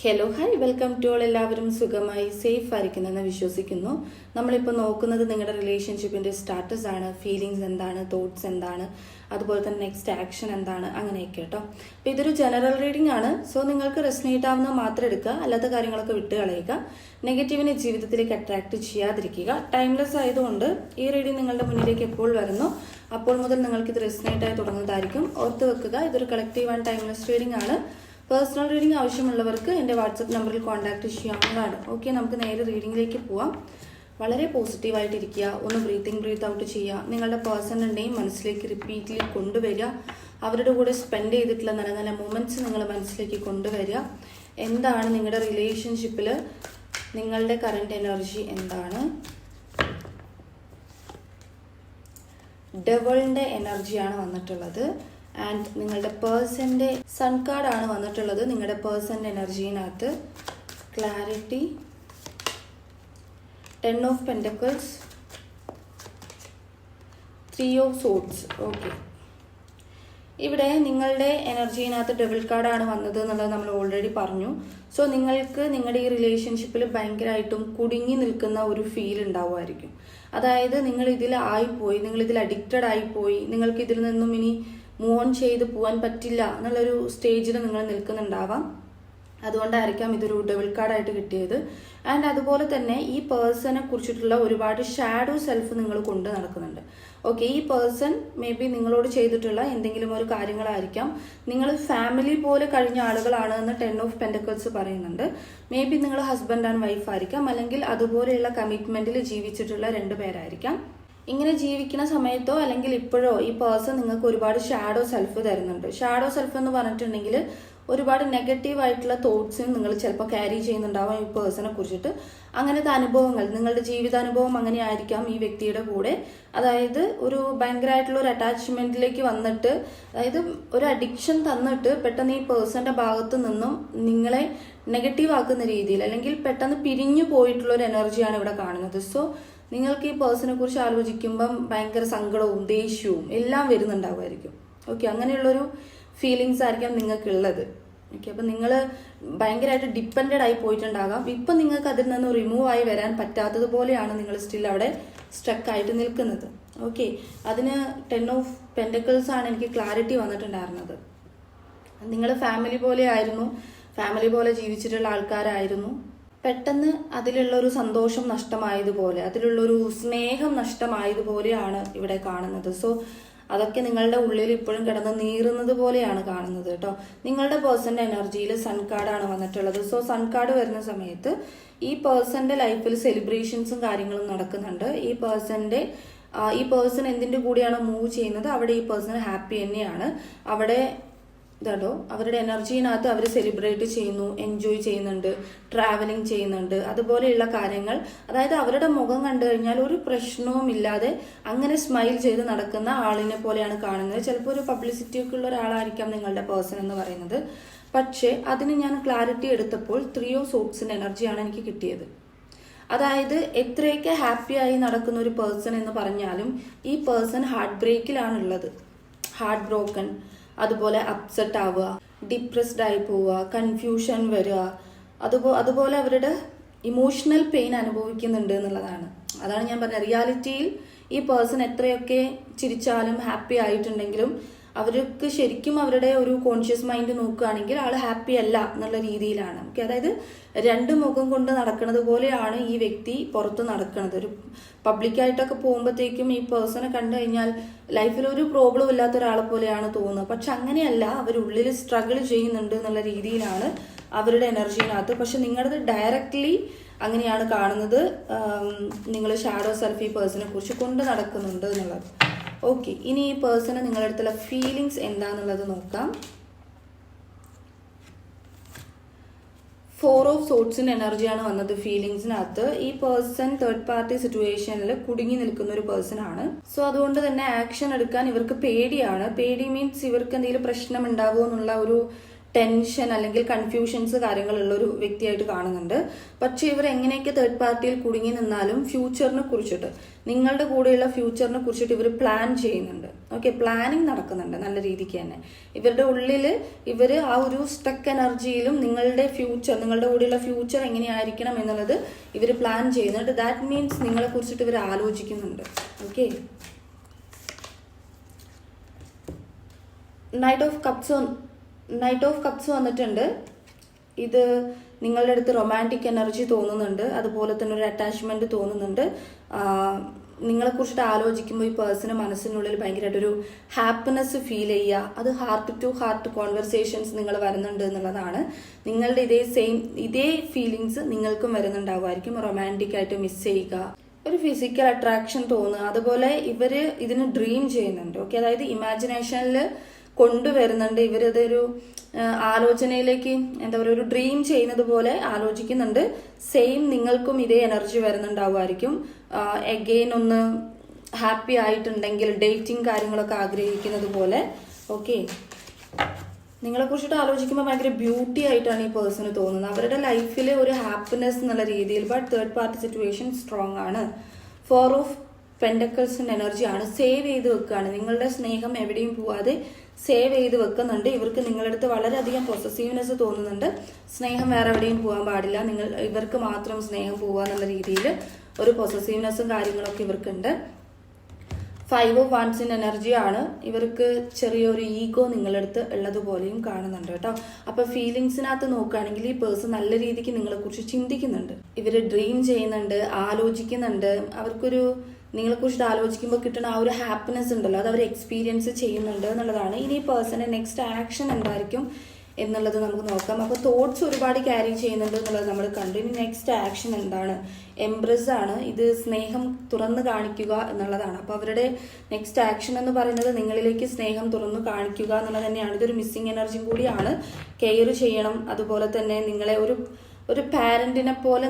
Hello hi welcome to all. എല്ലാവരും സുഖമായി safe ആയിരിക്കുന്നെന്ന് വിശ്വസിക്കുന്നു. നമ്മളിപ്പോൾ നോക്കുന്നത് നിങ്ങളുടെ റിലേഷൻഷിപ്പിൻ്റെ സ്റ്റാറ്റസ് ആണ്, ഫീലിങ്സ് എന്താണ്, തോട്ട്സ് എന്താണ്, അതുപോലെ തന്നെ നെക്സ്റ്റ് ആക്ഷൻ എന്താണ്, അങ്ങനെയൊക്കെ കേട്ടോ. അപ്പോൾ ഇതൊരു ജനറൽ റീഡിംഗ് ആണ്. സോ നിങ്ങൾക്ക് റെസനേറ്റ് ആവുന്ന മാത്രം എടുക്കുക, അല്ലാത്ത കാര്യങ്ങളൊക്കെ വിട്ട് കളയുക. നെഗറ്റീവിനെ ജീവിതത്തിലേക്ക് അട്രാക്ട് ചെയ്യാതിരിക്കുക. ടൈംലെസ് ആയതുകൊണ്ട് ഈ റീഡിംഗ് നിങ്ങളുടെ മുന്നിലേക്ക് എപ്പോൾ വരുന്നു അപ്പോൾ മുതൽ നിങ്ങൾക്ക് ഇത് റെസനേറ്റ് ആയി തുടങ്ങുന്നതായിരിക്കും. ഓർത്ത് വെക്കുക, ഇതൊരു കളക്റ്റീവ് ആൻഡ് ടൈംലെസ് റീഡിംഗ് ആണ്. പേഴ്സണൽ റീഡിംഗ് ആവശ്യമുള്ളവർക്ക് എൻ്റെ വാട്സപ്പ് നമ്പറിൽ കോൺടാക്ട് ചെയ്യാവുന്നതാണ്. ഓക്കെ, നമുക്ക് നേരെ റീഡിങ്ങിലേക്ക് പോവാം. വളരെ പോസിറ്റീവായിട്ടിരിക്കുക, ഒന്ന് ബ്രീത്ത് ഔട്ട് ചെയ്യുക. നിങ്ങളുടെ പേഴ്സണിൻ്റെ നെയിം മനസ്സിലേക്ക് റിപ്പീറ്റ്ലി കൊണ്ടുവരിക. അവരുടെ കൂടെ സ്പെൻഡ് ചെയ്തിട്ടുള്ള നല്ല നല്ല മൊമെൻറ്റ്സ് നിങ്ങൾ മനസ്സിലേക്ക് കൊണ്ടുവരിക. എന്താണ് നിങ്ങളുടെ റിലേഷൻഷിപ്പിൽ നിങ്ങളുടെ കറണ്ട് എനർജി എന്താണ്? ഡബിളിൻ്റെ എനർജിയാണ് വന്നിട്ടുള്ളത്. ആൻഡ് നിങ്ങളുടെ പേഴ്സൻ്റെ സൺ കാർഡാണ് വന്നിട്ടുള്ളത്. നിങ്ങളുടെ പേഴ്സൻ്റെ എനർജിയിനകത്ത് clarity, 10 of pentacles, 3 of swords. Okay, ഇവിടെ നിങ്ങളുടെ എനർജിയിനകത്ത് ഡബിൾ കാർഡാണ് വന്നത് എന്നുള്ളത് നമ്മൾ ഓൾറെഡി പറഞ്ഞു. സോ നിങ്ങൾക്ക് നിങ്ങളുടെ ഈ റിലേഷൻഷിപ്പിൽ ഭയങ്കരമായിട്ടും കുടുങ്ങി നിൽക്കുന്ന ഒരു ഫീൽ ഉണ്ടാവുമായിരിക്കും. അതായത് നിങ്ങൾ ഇതിൽ ആയിപ്പോയി, നിങ്ങൾ ഇതിൽ അഡിക്റ്റഡ് ആയിപ്പോയി, നിങ്ങൾക്ക് ഇതിൽ നിന്നും ഇനി മൂവ് ഓൺ ചെയ്ത് പോകാൻ പറ്റില്ല എന്നുള്ളൊരു സ്റ്റേജിൽ നിങ്ങൾ നിൽക്കുന്നുണ്ടാവാം. അതുകൊണ്ടായിരിക്കാം ഇതൊരു ഡബിൾ കാർഡായിട്ട് കിട്ടിയത്. ആൻഡ് അതുപോലെ തന്നെ ഈ പേഴ്സണെ കുറിച്ചിട്ടുള്ള ഒരുപാട് ഷാഡോ സെൽഫ് നിങ്ങൾ കൊണ്ട് നടക്കുന്നുണ്ട്. ഓക്കെ, ഈ പേഴ്സൺ മേ ബി നിങ്ങളോട് ചെയ്തിട്ടുള്ള എന്തെങ്കിലും ഒരു കാര്യങ്ങളായിരിക്കാം. നിങ്ങൾ ഫാമിലി പോലെ കഴിഞ്ഞ ആളുകളാണ് എന്ന് 10 ഓഫ് പെൻറ്റക്കിൾസ് പറയുന്നുണ്ട്. മേ ബി നിങ്ങൾ ഹസ്ബൻഡ് ആൻഡ് വൈഫ് ആയിരിക്കാം, അല്ലെങ്കിൽ അതുപോലെയുള്ള കമ്മിറ്റ്മെന്റിൽ ജീവിച്ചിട്ടുള്ള 2 പേരായിരിക്കാം. ഇങ്ങനെ ജീവിക്കുന്ന സമയത്തോ അല്ലെങ്കിൽ ഇപ്പോഴോ ഈ പേഴ്സൺ നിങ്ങൾക്ക് ഒരുപാട് ഷാഡോ സെൽഫ് തരുന്നുണ്ട്. ഷാഡോ സെൽഫ് എന്ന് പറഞ്ഞിട്ടുണ്ടെങ്കിൽ ഒരുപാട് നെഗറ്റീവ് ആയിട്ടുള്ള തോട്ട്സും നിങ്ങൾ ചിലപ്പോൾ ക്യാരി ചെയ്യുന്നുണ്ടാവാം ഈ പേഴ്സണെ കുറിച്ചിട്ട്. അങ്ങനത്തെ അനുഭവങ്ങൾ, നിങ്ങളുടെ ജീവിതാനുഭവം അങ്ങനെ ആയിരിക്കാം ഈ വ്യക്തിയുടെ കൂടെ. അതായത് ഒരു ഭയങ്കരമായിട്ടുള്ള ഒരു അറ്റാച്ച്മെന്റിലേക്ക് വന്നിട്ട്, അതായത് ഒരു അഡിക്ഷൻ തന്നിട്ട് പെട്ടെന്ന് ഈ പേഴ്സന്റെ ഭാഗത്തു നിന്നും നിങ്ങളെ നെഗറ്റീവ് ആക്കുന്ന രീതിയിൽ, അല്ലെങ്കിൽ പെട്ടെന്ന് പിരിഞ്ഞു പോയിട്ടുള്ള ഒരു എനർജിയാണ് ഇവിടെ കാണുന്നത്. സോ നിങ്ങൾക്ക് ഈ പേഴ്സണെ കുറിച്ച് ആലോചിക്കുമ്പം ഭയങ്കര സങ്കടവും ദേഷ്യവും എല്ലാം വരുന്നുണ്ടാവുമായിരിക്കും. ഓക്കെ, അങ്ങനെയുള്ളൊരു ഫീലിങ്സ് ആയിരിക്കാം നിങ്ങൾക്കുള്ളത്. ഓക്കെ, അപ്പം നിങ്ങൾ ഭയങ്കരമായിട്ട് ഡിപ്പെൻഡഡ് ആയി പോയിട്ടുണ്ടാകാം. ഇപ്പം നിങ്ങൾക്ക് അതിൽ നിന്ന് റിമൂവ് ആയി വരാൻ പറ്റാത്തതുപോലെയാണ് നിങ്ങൾ സ്റ്റിൽ അവിടെ സ്റ്റക്കായിട്ട് നിൽക്കുന്നത്. ഓക്കെ, അതിന് 10 ഓഫ് പെൻറ്റക്കിൾസ് ആണ് എനിക്ക് ക്ലാരിറ്റി വന്നിട്ടുണ്ടായിരുന്നത്. നിങ്ങൾ ഫാമിലി പോലെ ആയിരുന്നു, ഫാമിലി പോലെ ജീവിച്ചിട്ടുള്ള ആൾക്കാരായിരുന്നു. പെട്ടെന്ന് അതിലുള്ളൊരു സന്തോഷം നഷ്ടമായതുപോലെ, അതിലുള്ളൊരു സ്നേഹം നഷ്ടമായതുപോലെയാണ് ഇവിടെ കാണുന്നത്. സോ അതൊക്കെ നിങ്ങളുടെ ഉള്ളിൽ ഇപ്പോഴും കിടന്ന് നീറുന്നത് പോലെയാണ് കാണുന്നത് കേട്ടോ. നിങ്ങളുടെ പേഴ്സന്റെ എനർജിയിൽ സൺ കാർഡാണ് വന്നിട്ടുള്ളത്. സോ സൺ കാർഡ് വരുന്ന സമയത്ത് ഈ പേഴ്സന്റെ ലൈഫിൽ സെലിബ്രേഷൻസും കാര്യങ്ങളും നടക്കുന്നുണ്ട്. ഈ പേഴ്സൺ എന്തിന്റെ കൂടെയാണ് മൂവ് ചെയ്യുന്നത് അവിടെ ഈ പേഴ്സൺ ഹാപ്പി തന്നെയാണ്. അവിടെ ഇതാട്ടോ, അവരുടെ എനർജിനകത്ത് അവർ സെലിബ്രേറ്റ് ചെയ്യുന്നു, എൻജോയ് ചെയ്യുന്നുണ്ട്, ട്രാവലിംഗ് ചെയ്യുന്നുണ്ട്, അതുപോലെയുള്ള കാര്യങ്ങൾ. അതായത് അവരുടെ മുഖം കണ്ടു കഴിഞ്ഞാൽ ഒരു പ്രശ്നവും ഇല്ലാതെ അങ്ങനെ സ്മൈൽ ചെയ്ത് നടക്കുന്ന ആളിനെ പോലെയാണ് കാണുന്നത്. ചിലപ്പോൾ ഒരു പബ്ലിസിറ്റി ഒക്കെ ഉള്ള ഒരാളായിരിക്കാം നിങ്ങളുടെ പേഴ്സൺ എന്ന് പറയുന്നത്. പക്ഷേ അതിന് ഞാൻ ക്ലാരിറ്റി എടുത്തപ്പോൾ 3 ഓഫ് സോഡ്സിന്റെ എനർജിയാണ് എനിക്ക് കിട്ടിയത്. അതായത് എത്രയൊക്കെ ഹാപ്പിയായി നടക്കുന്ന ഒരു പേഴ്സൺ എന്ന് പറഞ്ഞാലും ഈ പേഴ്സൺ ഹാർട്ട് ബ്രേക്കിലാണുള്ളത്. ഹാർട്ട് ബ്രോക്കൺ, അതുപോലെ അപ്സെറ്റ് ആവുക, ഡിപ്രസ്ഡ് ആയി പോവുക, കൺഫ്യൂഷൻ വരിക, അതുപോലെ അവരുടെ ഇമോഷണൽ പെയിൻ അനുഭവിക്കുന്നുണ്ട് എന്നുള്ളതാണ്. അതാണ് ഞാൻ പറഞ്ഞത്. റിയാലിറ്റിയിൽ ഈ പേഴ്സൺ എത്രയൊക്കെ ചിരിച്ചാലും ഹാപ്പി ആയിട്ടുണ്ടെങ്കിലും അവർക്ക് ശരിക്കും അവരുടെ ഒരു കോൺഷ്യസ് മൈൻഡ് നോക്കുകയാണെങ്കിൽ ആൾ ഹാപ്പി അല്ല എന്നുള്ള രീതിയിലാണ്. ഓക്കെ, അതായത് 2 മുഖം കൊണ്ട് നടക്കുന്നത് പോലെയാണ് ഈ വ്യക്തി പുറത്ത് നടക്കുന്നത്. ഒരു പബ്ലിക്കായിട്ടൊക്കെ പോകുമ്പോഴത്തേക്കും ഈ പേഴ്സണെ കണ്ടു കഴിഞ്ഞാൽ ലൈഫിൽ ഒരു പ്രോബ്ലം ഇല്ലാത്ത ഒരാളെ പോലെയാണ് തോന്നുന്നത്. പക്ഷെ അങ്ങനെയല്ല, അവരുള്ളിൽ സ്ട്രഗിൾ ചെയ്യുന്നുണ്ട് എന്നുള്ള രീതിയിലാണ് അവരുടെ എനർജിനകത്ത്. പക്ഷെ നിങ്ങളത് ഡയറക്റ്റ്ലി അങ്ങനെയാണ് കാണുന്നത്. നിങ്ങൾ ഷാഡോ സെൽഫ് ഈ പേഴ്സണെ കുറിച്ച് കൊണ്ട് നടക്കുന്നുണ്ട് എന്നുള്ളത്. ഓക്കെ, ഇനി ഈ പേഴ്സണ് നിങ്ങളുടെ അടുത്തുള്ള ഫീലിങ്സ് എന്താണെന്നുള്ളത് നോക്കാം. 4 ഓഫ് സോഡ്സിന്റെ എനർജിയാണ് വന്നത് ഫീലിങ്സിനകത്ത്. ഈ പേഴ്സൺ തേർഡ് പാർട്ടി സിറ്റുവേഷനിൽ കുടുങ്ങി നിൽക്കുന്ന ഒരു പേഴ്സൺ ആണ്. സോ അതുകൊണ്ട് തന്നെ ആക്ഷൻ എടുക്കാൻ ഇവർക്ക് പേടിയാണ്. പേടി മീൻസ് ഇവർക്ക് എന്തെങ്കിലും പ്രശ്നം ഉണ്ടാവുമോ എന്നുള്ള ഒരു ടെൻഷൻ അല്ലെങ്കിൽ കൺഫ്യൂഷൻസ് കാര്യങ്ങളുള്ള ഒരു വ്യക്തിയായിട്ട് കാണുന്നുണ്ട്. പക്ഷെ ഇവർ എങ്ങനെയൊക്കെ തേർഡ് പാർട്ടിയിൽ കുടുങ്ങി നിന്നാലും ഫ്യൂച്ചറിനെ കുറിച്ചിട്ട്, നിങ്ങളുടെ കൂടെയുള്ള ഫ്യൂച്ചറിനെ കുറിച്ചിട്ട് ഇവർ പ്ലാൻ ചെയ്യുന്നുണ്ട്. ഓക്കെ, പ്ലാനിങ് നടക്കുന്നുണ്ട് നല്ല രീതിക്ക് തന്നെ. ഇവരുടെ ഉള്ളിൽ ഇവർ ആ ഒരു സ്റ്റക്ക് എനർജിയിലും നിങ്ങളുടെ ഫ്യൂച്ചർ, നിങ്ങളുടെ കൂടെയുള്ള ഫ്യൂച്ചർ എങ്ങനെയായിരിക്കണം എന്നുള്ളത് ഇവർ പ്ലാൻ ചെയ്യുന്നുണ്ട്. ദാറ്റ് മീൻസ് നിങ്ങളെ കുറിച്ചിട്ട് ഇവർ ആലോചിക്കുന്നുണ്ട്. ഓക്കെ, നൈറ്റ് ഓഫ് കപ്സ് വന്നിട്ടുണ്ട്. ഇത് നിങ്ങളുടെ അടുത്ത് റൊമാൻറ്റിക് എനർജി തോന്നുന്നുണ്ട്, അതുപോലെ തന്നെ ഒരു അറ്റാച്ച്മെന്റ് തോന്നുന്നുണ്ട്. നിങ്ങളെക്കുറിച്ചിട്ട് ആലോചിക്കുമ്പോൾ ഈ പേഴ്സണ് മനസ്സിനുള്ളിൽ ഭയങ്കരമായിട്ടൊരു ഹാപ്പിനെസ് ഫീൽ ചെയ്യുക. അത് ഹാർട്ട് ടു ഹാർട്ട് കോൺവെർസേഷൻസ് നിങ്ങൾ വരുന്നുണ്ട് എന്നുള്ളതാണ്. നിങ്ങളുടെ ഇതേ ഫീലിങ്സ് നിങ്ങൾക്കും വരുന്നുണ്ടാവുമായിരിക്കും. റൊമാൻറ്റിക് ആയിട്ട് മിസ് ചെയ്യുക, ഒരു ഫിസിക്കൽ അട്രാക്ഷൻ തോന്നുക. അതുപോലെ ഇവര് ഇതിന് ഡ്രീം ചെയ്യുന്നുണ്ട്. ഓക്കെ, അതായത് ഇമാജിനേഷനിൽ കൊണ്ടുവരുന്നുണ്ട്. ഇവരതൊരു ആലോചനയിലേക്ക് എന്താ പറയുക, ഒരു ഡ്രീം ചെയ്യുന്നത് പോലെ ആലോചിക്കുന്നുണ്ട്. സെയിം നിങ്ങൾക്കും ഇതേ എനർജി വരുന്നുണ്ടാവുമായിരിക്കും. എഗെയിൻ ഒന്ന് ഹാപ്പി ആയിട്ടുണ്ടെങ്കിൽ ഡേറ്റിംഗ് കാര്യങ്ങളൊക്കെ ആഗ്രഹിക്കുന്നത് പോലെ. ഓക്കെ, നിങ്ങളെ കുറിച്ചിട്ട് ആലോചിക്കുമ്പോൾ ഭയങ്കര ബ്യൂട്ടി ആയിട്ടാണ് ഈ പേഴ്സണ് തോന്നുന്നത്. അവരുടെ ലൈഫിൽ ഒരു ഹാപ്പിനെസ് എന്നുള്ള രീതിയിൽ. But third party situation strong ആണ്. 4 ഓഫ് പെൻഡക്കിൾസിന്റെ എനർജിയാണ്. സേവ് ചെയ്ത് വെക്കുകയാണ്. നിങ്ങളുടെ സ്നേഹം എവിടെയും പോവാതെ സേവ് ചെയ്ത് വെക്കുന്നുണ്ട്. ഇവർക്ക് നിങ്ങളുടെ അടുത്ത് വളരെയധികം പൊസസീവ്നെസ് തോന്നുന്നുണ്ട്. സ്നേഹം വേറെ എവിടെയും പോകാൻ പാടില്ല, ഇവർക്ക് മാത്രം സ്നേഹം പോവുക എന്നുള്ള രീതിയിൽ ഒരു പൊസസീവ്നെസ്സും കാര്യങ്ങളൊക്കെ ഇവർക്കുണ്ട്. 5 ഓഫ് വാൻസിന്റെ എനർജിയാണ്. ഇവർക്ക് ചെറിയൊരു ഈഗോ നിങ്ങളുടെ അടുത്ത് ഉള്ളതുപോലെയും കാണുന്നുണ്ട് കേട്ടോ. അപ്പൊ ഫീലിങ്സിനകത്ത് നോക്കുകയാണെങ്കിൽ ഈ പേഴ്സൺ നല്ല രീതിക്ക് നിങ്ങളെ കുറിച്ച് ചിന്തിക്കുന്നുണ്ട്. ഇവര് ഡ്രീം ചെയ്യുന്നുണ്ട്, ആലോചിക്കുന്നുണ്ട്. അവർക്കൊരു നിങ്ങളെക്കുറിച്ചിട്ട് ആലോചിക്കുമ്പോൾ കിട്ടുന്ന ആ ഒരു ഹാപ്പിനെസ് ഉണ്ടല്ലോ, അത് അവർ എക്സ്പീരിയൻസ് ചെയ്യുന്നുണ്ട് എന്നുള്ളതാണ്. ഇനി ഈ പേഴ്സന്റെ നെക്സ്റ്റ് ആക്ഷൻ എന്തായിരിക്കും എന്നുള്ളത് നമുക്ക് നോക്കാം. അപ്പോൾ തോട്ട്സ് ഒരുപാട് ക്യാരി ചെയ്യുന്നുണ്ട് എന്നുള്ളത് നമ്മൾ കണ്ടു. ഇനി നെക്സ്റ്റ് ആക്ഷൻ എന്താണ്? എംബ്രസ് ആണ്. ഇത് സ്നേഹം തുറന്ന് കാണിക്കുക എന്നുള്ളതാണ്. അപ്പോൾ അവരുടെ നെക്സ്റ്റ് ആക്ഷൻ എന്ന് പറയുന്നത് നിങ്ങളിലേക്ക് സ്നേഹം തുറന്ന് കാണിക്കുക എന്നുള്ളത് തന്നെയാണ്. ഇതൊരു മിസ്സിങ് എനർജിയും കൂടിയാണ്. കെയർ ചെയ്യണം, അതുപോലെ തന്നെ നിങ്ങളെ ഒരു പാരന്റിനെ പോലെ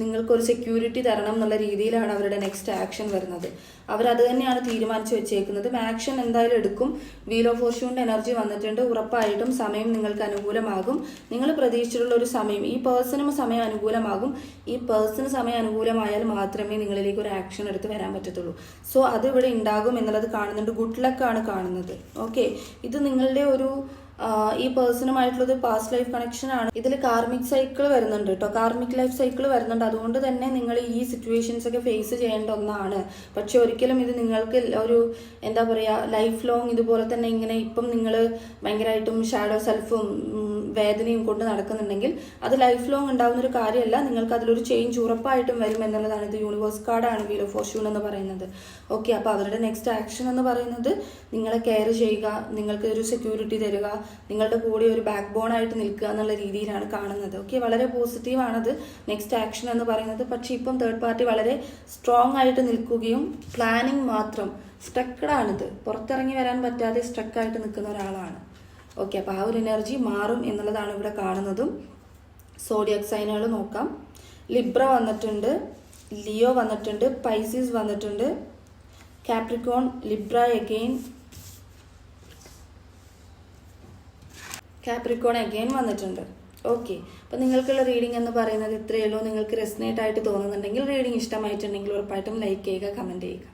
നിങ്ങൾക്കൊരു സെക്യൂരിറ്റി തരണം എന്നുള്ള രീതിയിലാണ് അവരുടെ നെക്സ്റ്റ് ആക്ഷൻ വരുന്നത്. അവരത് തന്നെയാണ് തീരുമാനിച്ചു വെച്ചേക്കുന്നത്. ആക്ഷൻ എന്തായാലും എടുക്കും. വീൽ ഓഫ് ഫോർച്യൂണിന്റെ എനർജി വന്നിട്ടുണ്ട്. ഉറപ്പായിട്ടും സമയം നിങ്ങൾക്ക് അനുകൂലമാകും. നിങ്ങൾ പ്രതീക്ഷിച്ചിട്ടുള്ള ഒരു സമയം ഈ പേഴ്സണും സമയം അനുകൂലമാകും. ഈ പേഴ്സണ് സമയം അനുകൂലമായാൽ മാത്രമേ നിങ്ങളിലേക്ക് ഒരു ആക്ഷൻ എടുത്ത് വരാൻ പറ്റത്തുള്ളൂ. സോ അത് ഇവിടെ ഉണ്ടാകും എന്നുള്ളത് കാണുന്നുണ്ട്. ഗുഡ് ലക്കാണ് കാണുന്നത്. ഓക്കെ, ഇത് നിങ്ങളുടെ ഈ പേഴ്സണുമായിട്ടുള്ളത് പാസ്റ്റ് ലൈഫ് കണക്ഷൻ ആണ്. ഇതിൽ കാർമിക് സൈക്കിൾ വരുന്നുണ്ട് കേട്ടോ. കാർമിക് ലൈഫ് സൈക്കിൾ വരുന്നുണ്ട്. അതുകൊണ്ട് തന്നെ നിങ്ങൾ ഈ സിറ്റുവേഷൻസ് ഒക്കെ ഫേസ് ചെയ്യേണ്ട ഒന്നാണ്. പക്ഷെ ഒരിക്കലും ഇത് നിങ്ങൾക്ക് ഒരു എന്താ പറയുക, ലൈഫ് ലോങ് ഇതുപോലെ തന്നെ ഇങ്ങനെ ഇപ്പം നിങ്ങൾ ഭയങ്കരമായിട്ടും ഷാഡോ സെൽഫും വേദനയും കൊണ്ട് നടക്കുന്നുണ്ടെങ്കിൽ അത് ലൈഫ് ലോങ് ഉണ്ടാകുന്ന ഒരു കാര്യമല്ല. നിങ്ങൾക്ക് അതിലൊരു ചേഞ്ച് ഉറപ്പായിട്ടും വരും എന്നുള്ളതാണ്. ഇത് യൂണിവേഴ്സ് കാർഡാണ്, വീൽ ഓഫ് ഫോർച്യൂൺ എന്ന് പറയുന്നത്. ഓക്കെ, അപ്പോൾ അവരുടെ നെക്സ്റ്റ് ആക്ഷൻ എന്ന് പറയുന്നത് നിങ്ങളെ കെയർ ചെയ്യുക, നിങ്ങൾക്ക് ഒരു സെക്യൂരിറ്റി തരിക, നിങ്ങളുടെ കൂടെ ഒരു ബാക്ക് ബോൺ ആയിട്ട് നിൽക്കുക എന്നുള്ള രീതിയിലാണ് കാണുന്നത്. ഓക്കെ, വളരെ പോസിറ്റീവാണത് നെക്സ്റ്റ് ആക്ഷൻ എന്ന് പറയുന്നത്. പക്ഷെ ഇപ്പം തേർഡ് പാർട്ടി വളരെ സ്ട്രോങ് ആയിട്ട് നിൽക്കുകയും പ്ലാനിങ് മാത്രം സ്റ്റക്കഡാണിത്, പുറത്തിറങ്ങി വരാൻ പറ്റാതെ സ്റ്റക്കായിട്ട് നിൽക്കുന്ന ഒരാളാണ്. ഓക്കെ, അപ്പോൾ ആ ഒരു എനർജി മാറും എന്നുള്ളതാണ് ഇവിടെ കാണുന്നതും. സോഡിയക് സൈനുകൾ നോക്കാം. ലിബ്ര വന്നിട്ടുണ്ട്, ലിയോ വന്നിട്ടുണ്ട്, പൈസീസ് വന്നിട്ടുണ്ട്, Capricorn, Libra again, Capricorn again വന്നിട്ടുണ്ട്. ഓക്കെ, അപ്പം നിങ്ങൾക്കുള്ള റീഡിംഗ് എന്ന് പറയുന്നത് ഇത്രയേ ഉള്ളൂ. നിങ്ങൾക്ക് റെസനേറ്റ് ആയിട്ട് തോന്നുന്നുണ്ടെങ്കിൽ, റീഡിംഗ് ഇഷ്ടമായിട്ടുണ്ടെങ്കിൽ ഉറപ്പായിട്ടും ലൈക്ക് ചെയ്യുക, കമൻറ്റ് ചെയ്യുക.